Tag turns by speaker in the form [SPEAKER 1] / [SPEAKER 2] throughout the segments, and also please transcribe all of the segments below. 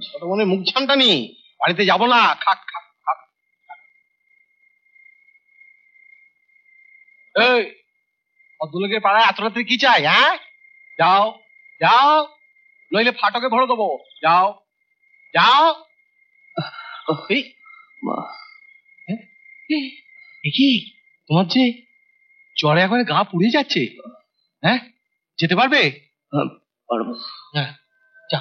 [SPEAKER 1] ছোট বোনের মুখ ছানটানি, বাড়িতে যাবো না। খাক খাক খাক। এই ভদ্রলোকের পাড়ায় এত রাত্রে কি চাই? হ্যাঁ, যাও যাও, নইলে ফাটকে ভরে দেবো। যাও যাও। কি তোমার যে জ্বরে এখন গা পুড়ে যাচ্ছে? হ্যাঁ, যেতে পারবে?
[SPEAKER 2] পারবো।
[SPEAKER 1] হ্যাঁ, যা।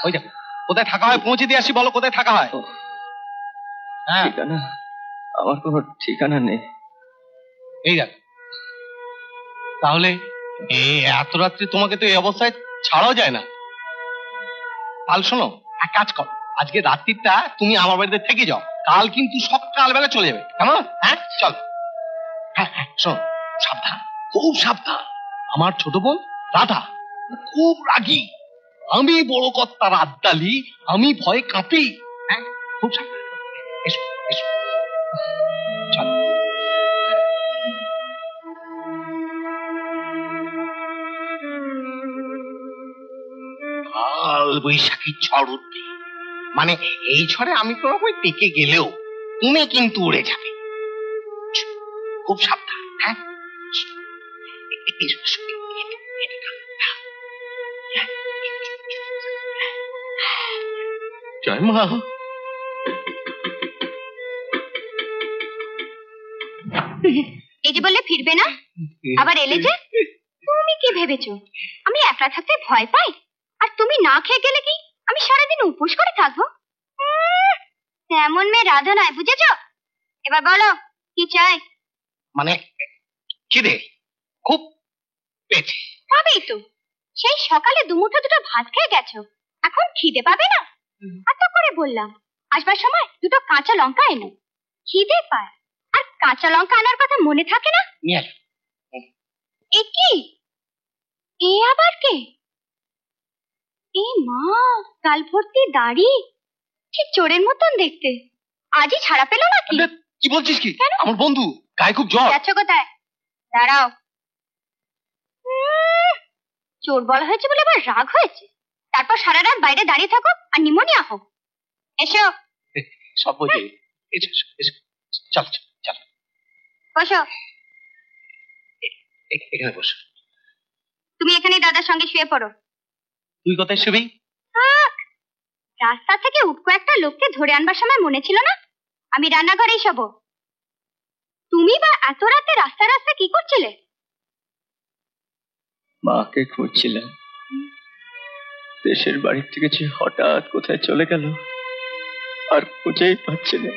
[SPEAKER 1] ওই দেখো কোথায় থাকা হয়, পৌঁছে দিয়ে আসি। বলো কোথায় থাকা হয়? হ্যাঁ,
[SPEAKER 2] ঠিকানা আমার কোনো ঠিকানা নেই।
[SPEAKER 1] এই দেখ, তাহলে এত রাত্রে তোমাকে তো এই অবস্থায় ছাড়াও যায় না। কাল শোনো, এক কাজ করো, আজকে রাত্রিটা তুমি আমার বাড়িতে থেকে যাও, কাল কিন্তু সকালবেলা চলে যাবে, কেমন? হ্যাঁ চল। হ্যাঁ হ্যাঁ, শোন, সাবধান, খুব সাবধান। আমার ছোট বোন রাধা খুব রাগী, আমি বড় কর্তার আদ্দালি, আমি ভয়ে কাঁপি। হ্যাঁ, খুব সাবধান। এসো এসো, চল। কাল বৈশাখী ঝড় উঠবে, মানে এই ঝড়ে আমি কোনো রকম টেকে গেলেও তুমি কিন্তু উড়ে যাবে। খুব সাবধান। হ্যাঁ, জয় মা।
[SPEAKER 3] এই যে বললে ফিরবে না, আবার এলে যে। তুমি কি ভেবেছো আমি একলা থাকতে ভয় পাই? আর তুমি না খেয়ে গেলে কি আমি সারাদিন উপোস করে থাকবো? তেমন মেয়ে রাধা নয়, বুঝেছ? এবার বলো কি চাই?
[SPEAKER 1] মানে খিদে খুব পেয়েছে।
[SPEAKER 3] পাবেই তো, সেই সকালে দুমুঠো দুটো ভাত খেয়ে গেছো, এখন খিদে পাবে না? এত করে বললাম আসবার সময় দুটো কাঁচা লঙ্কা এনো, খিদে পায়। আর কাঁচা লঙ্কা আনার কথা মনে থাকে না? এ কি, এ আবার কে? এ মা, গাল ভর্তি দাড়ি, ঠিক চোরের মতন দেখতে। আজই ছাড়া পেল নাকি?
[SPEAKER 1] কি বলছিস কি? আমার বন্ধু, গায়ে খুব জ্বর।
[SPEAKER 3] যাচ্ছ কোথায়? দাঁড়াও। চোর বলা হয়েছে বলে আবার রাগ হয়েছে? তারপর সারা রাত বাইরে দাঁড়িয়ে থাকো আর নিমোনিয়া হোক। এসো।
[SPEAKER 1] সব বোঝে। চল চল,
[SPEAKER 3] বসো।
[SPEAKER 1] এখানে বসো।
[SPEAKER 3] তুমি এখানে দাদার সঙ্গে শুয়ে পড়ো।
[SPEAKER 1] তুই কোথায় শুবি?
[SPEAKER 3] রাস্তা থেকে উটকো একটা লোককে ধরে আনবার সময় মনে ছিল না আমি রান্নাঘরেই শোবো? তুমি বা এত রাতে রাস্তা রাস্তা কি করছিলে?
[SPEAKER 2] মাকে খুঁজছিলাম। দেশের বাড়ির থেকে যে হঠাৎ কোথায় চলে গেল আর খুঁজেই পাচ্ছি না।